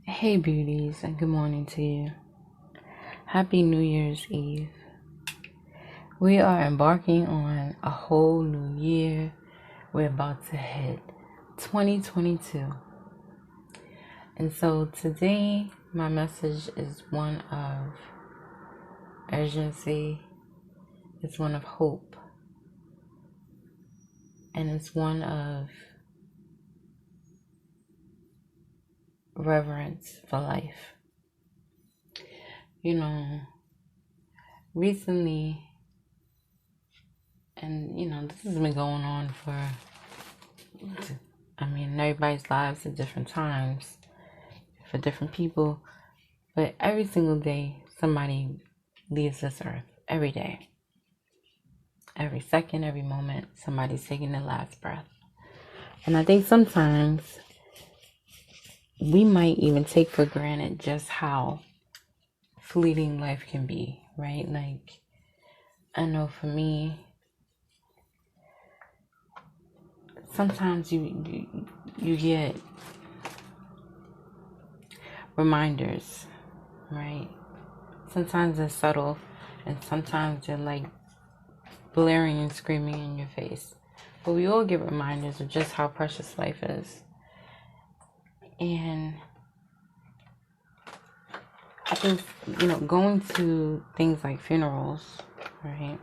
Hey beauties, and good morning to you. Happy New Year's Eve. We are embarking on a whole new year. We're about to hit 2022. And so today, my message is one of urgency, it's one of hope, and it's one of reverence for life. Recently, and this has been going on for everybody's lives at different times for different people, but every single day somebody leaves this earth. Every day, every second, every moment, somebody's taking their last breath. And I think sometimes we might even take for granted just how fleeting life can be, right? Like, I know for me, sometimes you get reminders, right? Sometimes they're subtle, and sometimes they're like blaring and screaming in your face. But we all get reminders of just how precious life is. And I think, going to things like funerals, right?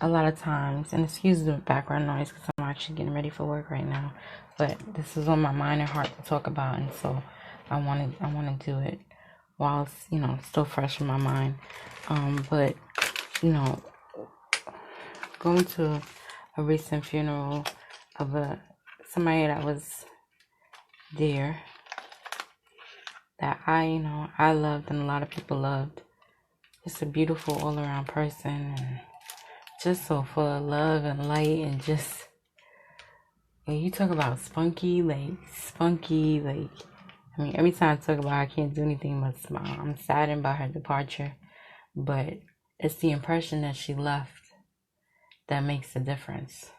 A lot of times, and excuse the background noise because I'm actually getting ready for work right now, but this is on my mind and heart to talk about, and so I want to do it while it's, still fresh in my mind. But going to a recent funeral of somebody that was dear, that I loved and a lot of people loved. Just a beautiful all around person, and just so full of love and light, and just, when you talk about spunky, every time I talk about her, I can't do anything but smile. I'm saddened by her departure, but it's the impression that she left that makes a difference.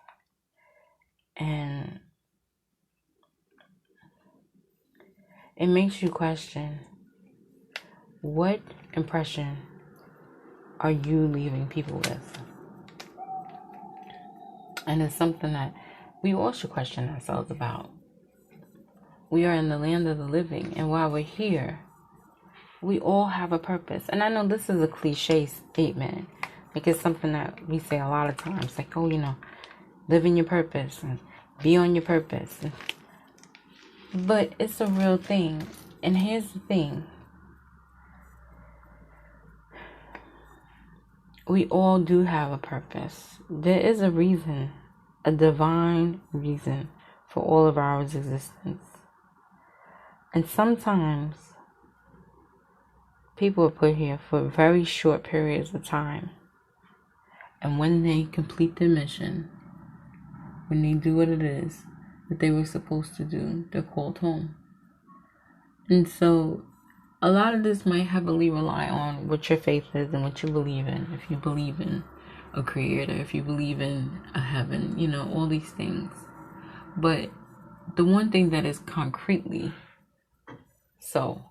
And it makes you question, what impression are you leaving people with? And it's something that we all should question ourselves about. We are in the land of the living, and while we're here, we all have a purpose. And I know this is a cliche statement, like it's something that we say a lot of times, like, live in your purpose and be on your purpose. But it's a real thing. And here's the thing. We all do have a purpose. There is a reason, a divine reason for all of our existence. And sometimes people are put here for very short periods of time. And when they complete their mission, when they do what it is that they were supposed to do, they're called home. And so a lot of this might heavily rely on what your faith is and what you believe in. If you believe in a creator, if you believe in a heaven, all these things. But the one thing that is concretely so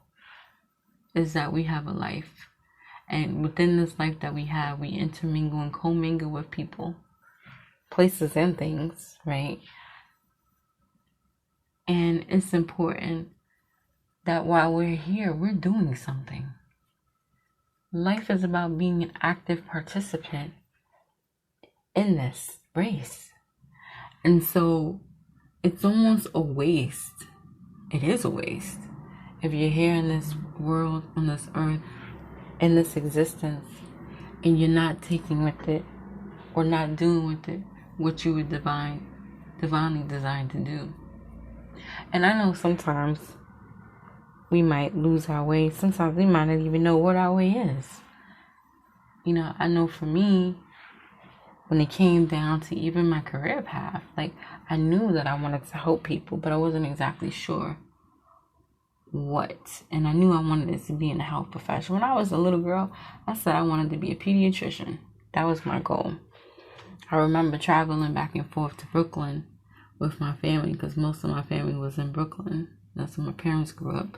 is that we have a life. And within this life that we have, we intermingle and commingle with people, places, and things, right? And it's important that while we're here, we're doing something. Life is about being an active participant in this race. And so it's almost a waste. It is a waste if you're here in this world, on this earth, in this existence, and you're not taking with it or not doing with it what you were divinely designed to do. And I know sometimes we might lose our way. Sometimes we might not even know what our way is. I know for me, when it came down to even my career path, like, I knew that I wanted to help people, but I wasn't exactly sure what. And I knew I wanted it to be in the health profession. When I was a little girl, I said I wanted to be a pediatrician. That was my goal. I remember traveling back and forth to Brooklyn with my family, because most of my family was in Brooklyn. That's where my parents grew up.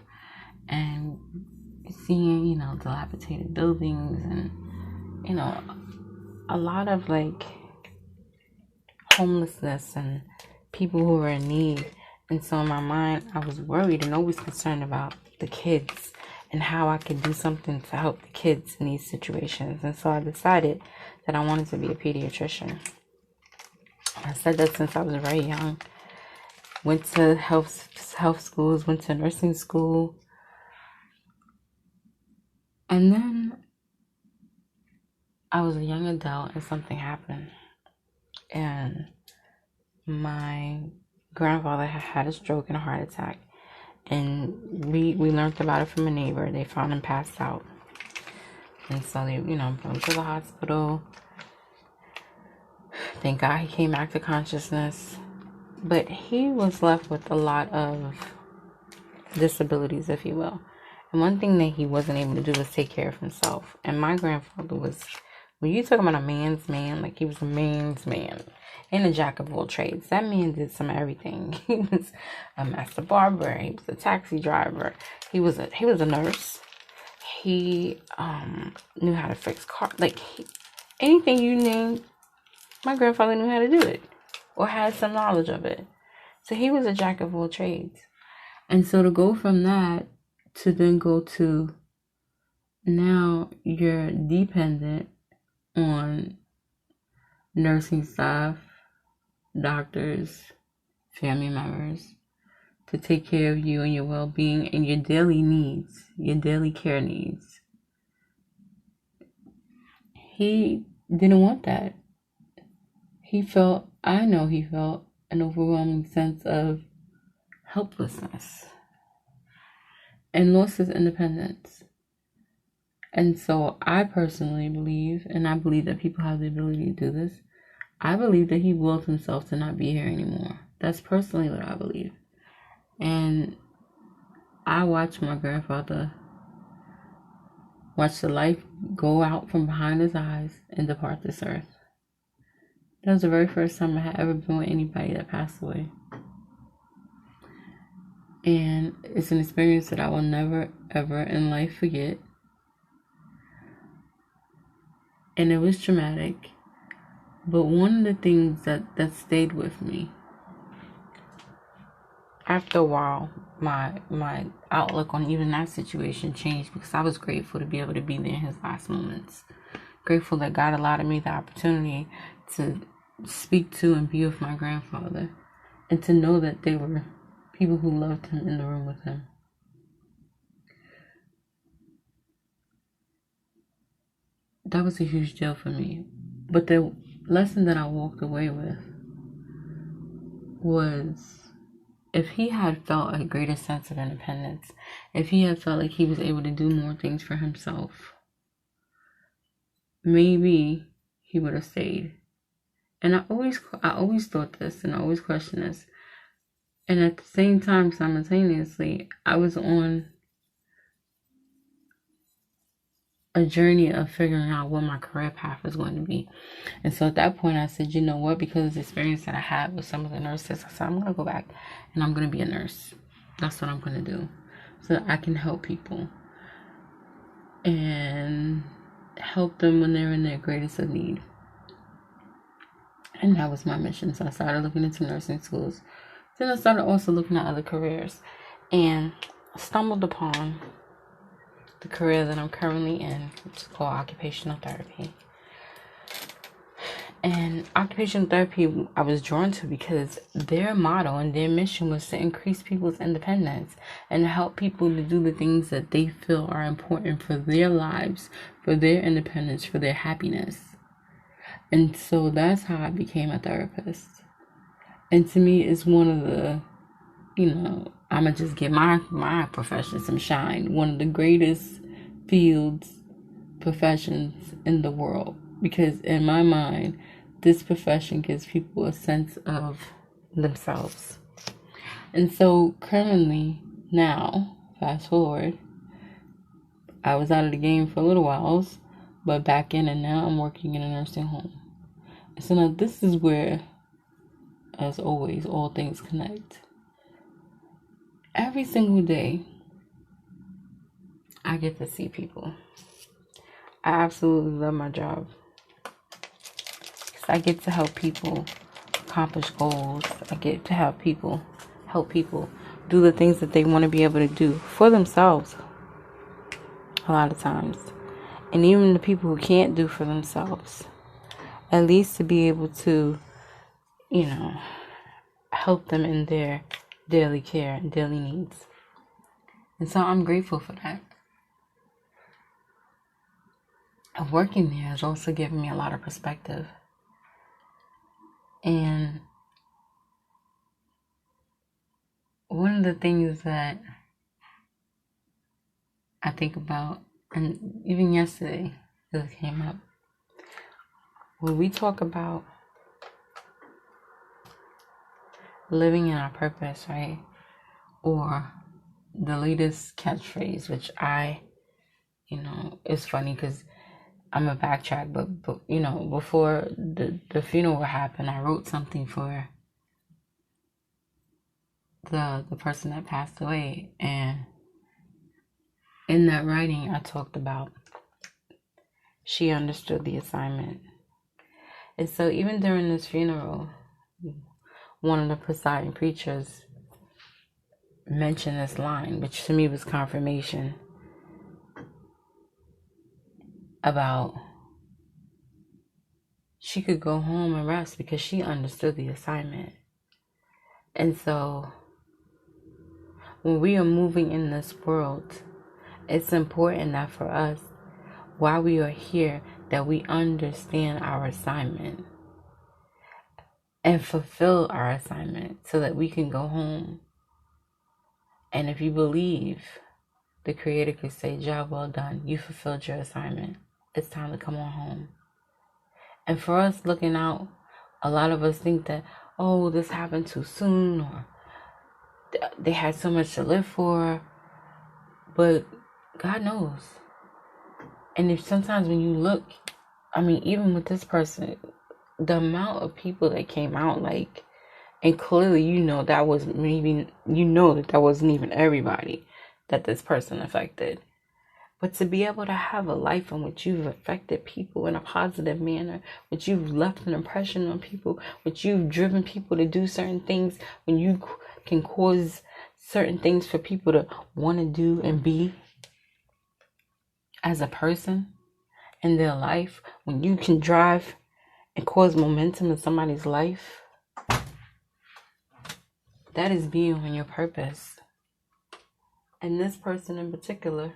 And seeing, dilapidated buildings and, a lot of like homelessness and people who were in need. And so in my mind, I was worried and always concerned about the kids and how I could do something to help the kids in these situations. And so I decided that I wanted to be a pediatrician. I said that since I was very young. Went to health schools, went to nursing school. And then I was a young adult and something happened. And my grandfather had a stroke and a heart attack. And we learned about it from a neighbor. They found him passed out. And so they, brought him to the hospital. Thank God he came back to consciousness. But he was left with a lot of disabilities, if you will. And one thing that he wasn't able to do was take care of himself. And my grandfather was, when you talk about a man's man, like he was a man's man and a jack of all trades. That man did some everything. He was a master barber. He was a taxi driver. He was a nurse. He knew how to fix cars. Like anything you name, my grandfather knew how to do it or had some knowledge of it. So he was a jack of all trades. And so to go from that to then go to now you're dependent on nursing staff, doctors, family members to take care of you and your well-being and your daily needs, your daily care needs. He didn't want that. I know he felt an overwhelming sense of helplessness and lost his independence. And so I personally believe, and I believe that people have the ability to do this, I believe that he willed himself to not be here anymore. That's personally what I believe. And I watched my grandfather watch the life go out from behind his eyes and depart this earth. That was the very first time I had ever been with anybody that passed away. And it's an experience that I will never, ever in life forget. And it was traumatic. But one of the things that stayed with me, after a while, my outlook on even that situation changed because I was grateful to be able to be there in his last moments. Grateful that God allowed me the opportunity to speak to and be with my grandfather. And to know that they were people who loved him in the room with him. That was a huge deal for me. But the lesson that I walked away with was if he had felt a greater sense of independence, if he had felt like he was able to do more things for himself, maybe he would have stayed. And I always thought this and I always questioned this. And at the same time, simultaneously, I was on a journey of figuring out what my career path was going to be. And so at that point, I said, you know what? Because of the experience that I had with some of the nurses, I said, I'm going to go back and I'm going to be a nurse. That's what I'm going to do so that I can help people and help them when they're in their greatest of need. And that was my mission. So I started looking into nursing schools. Then I started also looking at other careers and stumbled upon the career that I'm currently in, which is called occupational therapy. And occupational therapy I was drawn to because their motto and their mission was to increase people's independence and help people to do the things that they feel are important for their lives, for their independence, for their happiness. And so that's how I became a therapist. And to me, it's one of the, I'm going to just give my profession some shine. One of the greatest professions in the world. Because in my mind, this profession gives people a sense of themselves. And so currently, now, fast forward, I was out of the game for a little while, but back in, and now I'm working in a nursing home. So now this is where, as always, all things connect. Every single day, I get to see people. I absolutely love my job. I get to help people accomplish goals. I get to help people do the things that they want to be able to do for themselves a lot of times. And even the people who can't do for themselves, at least to be able to, help them in their daily care and daily needs. And so I'm grateful for that. And working there has also given me a lot of perspective. And one of the things that I think about, and even yesterday this came up, when we talk about living in our purpose, right? Or the latest catchphrase, which it's funny because I'm a backtrack, but before the funeral happened, I wrote something for the person that passed away, and in that writing, I talked about she understood the assignment. And so even during this funeral, one of the presiding preachers mentioned this line, which to me was confirmation about she could go home and rest because she understood the assignment. And so when we are moving in this world, it's important that for us, while we are here, that we understand our assignment and fulfill our assignment so that we can go home. And if you believe, the Creator could say, job well done, you fulfilled your assignment. It's time to come on home. And for us looking out, a lot of us think that, oh, this happened too soon, or they had so much to live for. But God knows. And if sometimes when you look, even with this person, the amount of people that came out, and clearly that was that wasn't even everybody that this person affected. But to be able to have a life in which you've affected people in a positive manner, which you've left an impression on people, which you've driven people to do certain things, when you can cause certain things for people to want to do and be as a person in their life, when you can drive and cause momentum in somebody's life, that is being on your purpose. And this person in particular,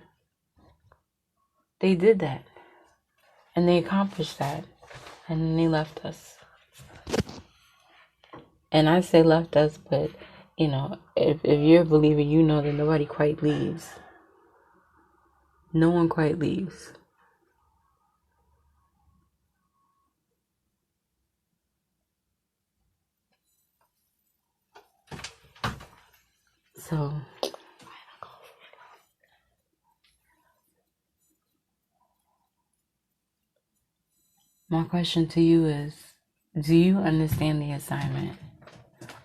they did that. And they accomplished that. And then they left us. And I say left us, but, if you're a believer, you know that nobody quite leaves. No one quite leaves. So, my question to you is, do you understand the assignment?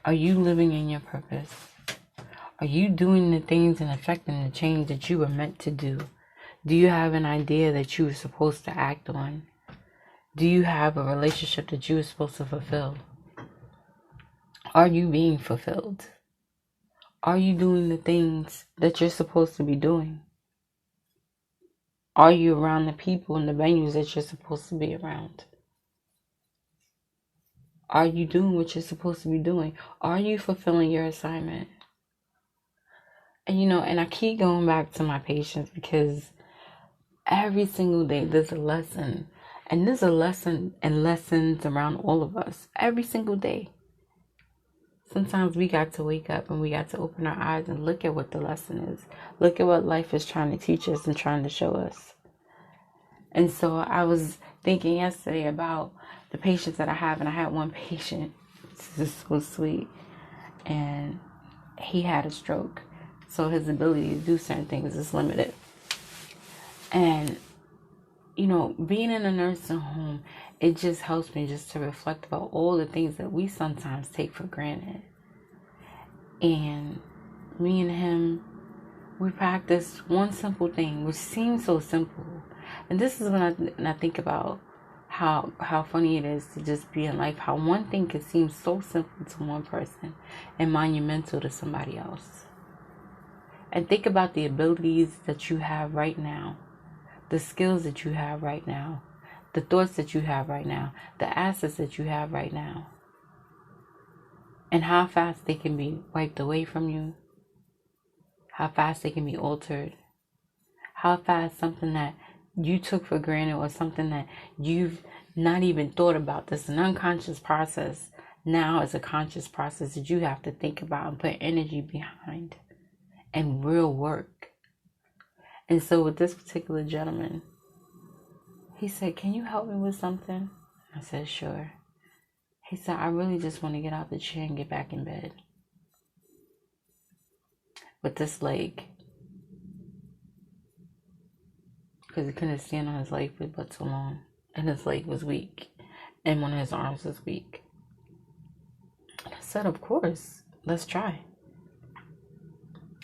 Are you living in your purpose? Are you doing the things and affecting the change that you were meant to do? Do you have an idea that you were supposed to act on? Do you have a relationship that you were supposed to fulfill? Are you being fulfilled? Are you doing the things that you're supposed to be doing? Are you around the people and the venues that you're supposed to be around? Are you doing what you're supposed to be doing? Are you fulfilling your assignment? And I keep going back to my patients because every single day there's a lesson. And there's a lesson and lessons around all of us every single day. Sometimes we got to wake up and we got to open our eyes and look at what the lesson is. Look at what life is trying to teach us and trying to show us. And so I was thinking yesterday about the patients that I have. And I had one patient, this is so sweet, and he had a stroke. So his ability to do certain things is limited. And, being in a nursing home, it just helps me just to reflect about all the things that we sometimes take for granted. And me and him, we practiced one simple thing, which seems so simple. And this is when I think about how funny it is to just be in life, how one thing can seem so simple to one person and monumental to somebody else. And think about the abilities that you have right now, the skills that you have right now, the thoughts that you have right now, the assets that you have right now, and how fast they can be wiped away from you, how fast they can be altered, how fast something that you took for granted or something that you've not even thought about, that's an unconscious process, now is a conscious process that you have to think about and put energy behind and real work. And so with this particular gentleman, he said, "Can you help me with something?" I said, "Sure." He said, "I really just want to get out the chair and get back in bed with this leg." Because he couldn't stand on his leg for but so long. And his leg was weak. And one of his arms was weak. And I said, "Of course, let's try."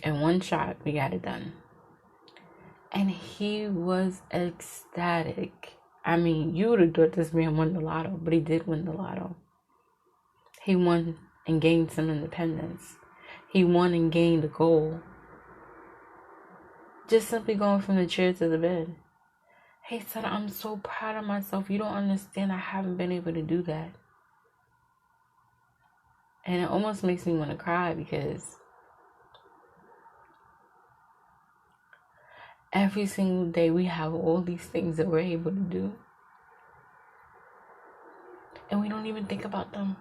In one shot, we got it done. And he was ecstatic. I mean, you would have thought this man won the lotto, but he did win the lotto. He won and gained some independence. He won and gained a goal. Just simply going from the chair to the bed. He said, "I'm so proud of myself. You don't understand. I haven't been able to do that." And it almost makes me want to cry because every single day we have all these things that we're able to do. And we don't even think about them.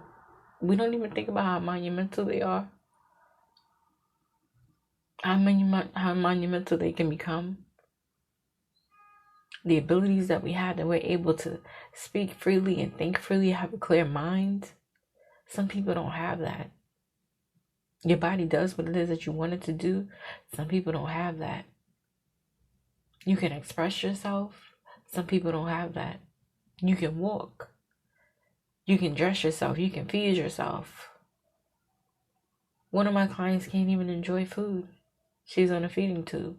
We don't even think about how monumental they are. How monumental they can become. The abilities that we have, that we're able to speak freely and think freely, have a clear mind. Some people don't have that. Your body does what it is that you want it to do. Some people don't have that. You can express yourself. Some people don't have that. You can walk. You can dress yourself. You can feed yourself. One of my clients can't even enjoy food. She's on a feeding tube.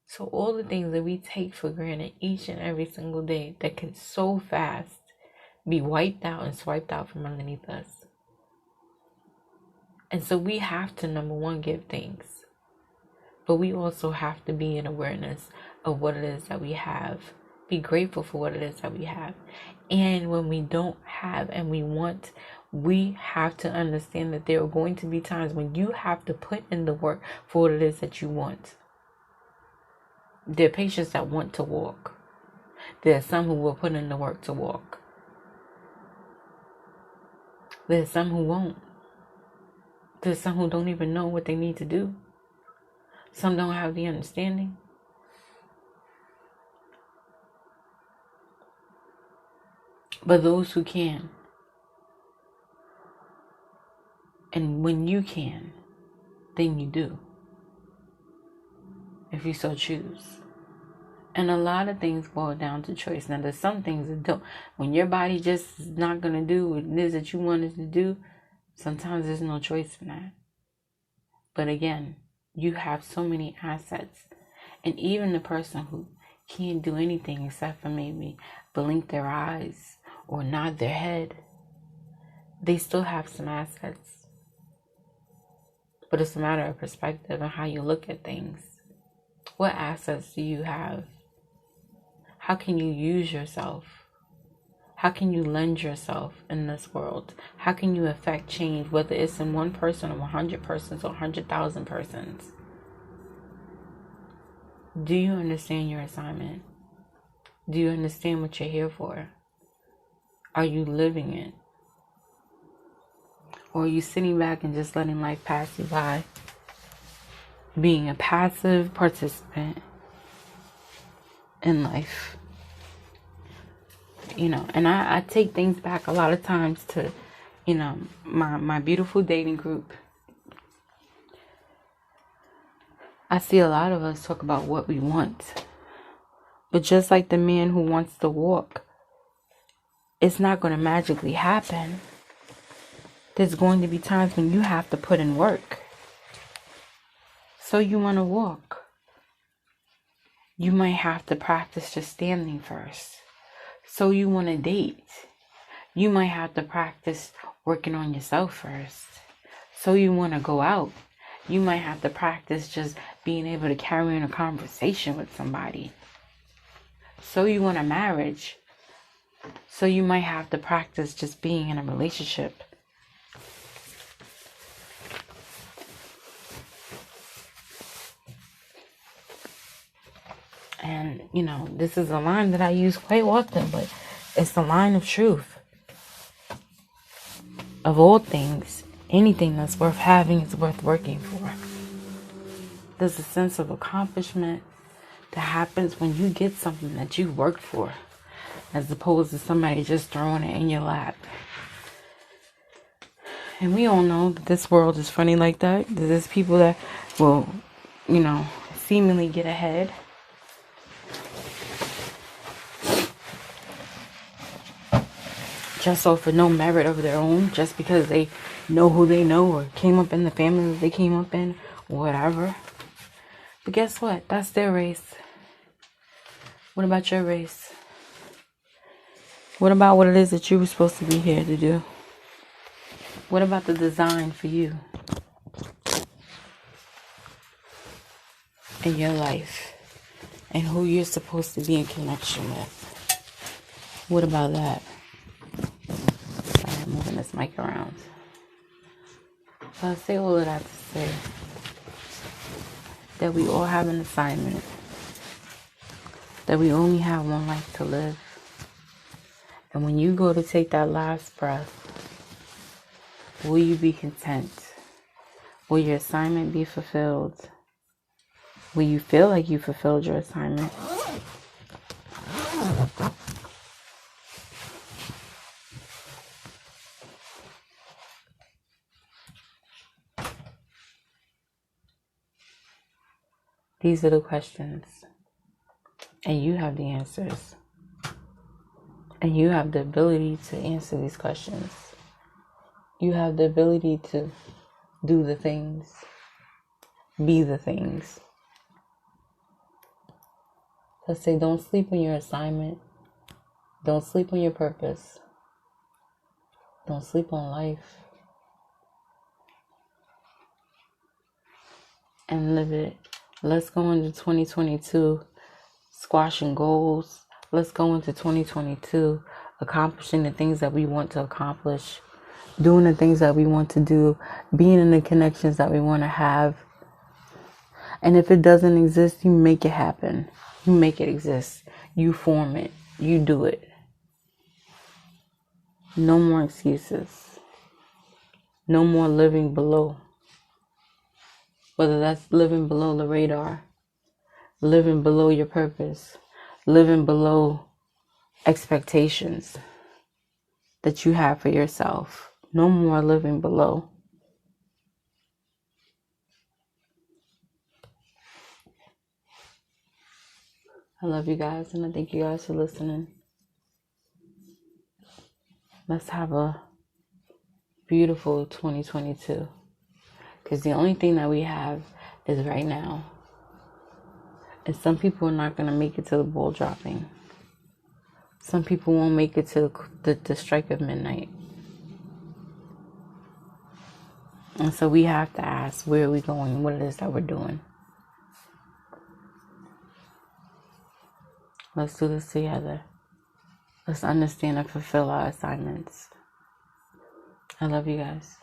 So all the things that we take for granted each and every single day that can so fast be wiped out and swiped out from underneath us. And so we have to, number one, give thanks. But we also have to be in awareness of what it is that we have. Be grateful for what it is that we have. And when we don't have and we want, we have to understand that there are going to be times when you have to put in the work for what it is that you want. There are patients that want to walk. There are some who will put in the work to walk. There are some who won't. There's some who don't even know what they need to do. Some don't have the understanding. But those who can, and when you can, then you do, if you so choose. And a lot of things boil down to choice. Now, there's some things that don't. When your body just is not going to do what it is that you wanted to do, sometimes there's no choice in that. But again, you have so many assets. And even the person who can't do anything except for maybe blink their eyes or nod their head, they still have some assets. But it's a matter of perspective and how you look at things. What assets do you have? How can you use yourself? How can you lend yourself in this world? How can you affect change, whether it's in one person or 100 persons or 100,000 persons? Do you understand your assignment? Do you understand what you're here for? Are you living it? Or are you sitting back and just letting life pass you by? Being a passive participant in life. And I take things back a lot of times to, my beautiful dating group. I see a lot of us talk about what we want. But just like the man who wants to walk, it's not going to magically happen. There's going to be times when you have to put in work. So you want to walk. You might have to practice just standing first. So you want to date. You might have to practice working on yourself first. So you want to go out. You might have to practice just being able to carry on a conversation with somebody. So you want a marriage. So you might have to practice just being in a relationship. And, this is a line that I use quite often, but it's the line of truth. Of all things, anything that's worth having is worth working for. There's a sense of accomplishment that happens when you get something that you worked for, as opposed to somebody just throwing it in your lap. And we all know that this world is funny like that. There's people that will, seemingly get ahead. Just off of no merit of their own, just because they know who they know or came up in the family that they came up in, or whatever. But guess what? That's their race. What about your race? What about what it is that you were supposed to be here to do? What about the design for you in your life and who you're supposed to be in connection with? What about that? I'm moving this mic around. So I say all of that to say that we all have an assignment, that we only have one life to live. And when you go to take that last breath, will you be content? Will your assignment be fulfilled? Will you feel like you fulfilled your assignment? These are the questions. And you have the answers. And you have the ability to answer these questions. You have the ability to do the things. Be the things. Let's say don't sleep on your assignment. Don't sleep on your purpose. Don't sleep on life. And live it. Let's go into 2022 squashing goals. Let's go into 2022 accomplishing the things that we want to accomplish. Doing the things that we want to do. Being in the connections that we want to have. And if it doesn't exist, you make it happen. You make it exist. You form it. You do it. No more excuses. No more living below. Whether that's living below the radar, living below your purpose, living below expectations that you have for yourself. No more living below. I love you guys, and I thank you guys for listening. Let's have a beautiful 2022. Because the only thing that we have is right now. And some people are not going to make it to the ball dropping. Some people won't make it to the strike of midnight. And so we have to ask, where are we going? What it is that we're doing. Let's do this together. Let's understand and fulfill our assignments. I love you guys.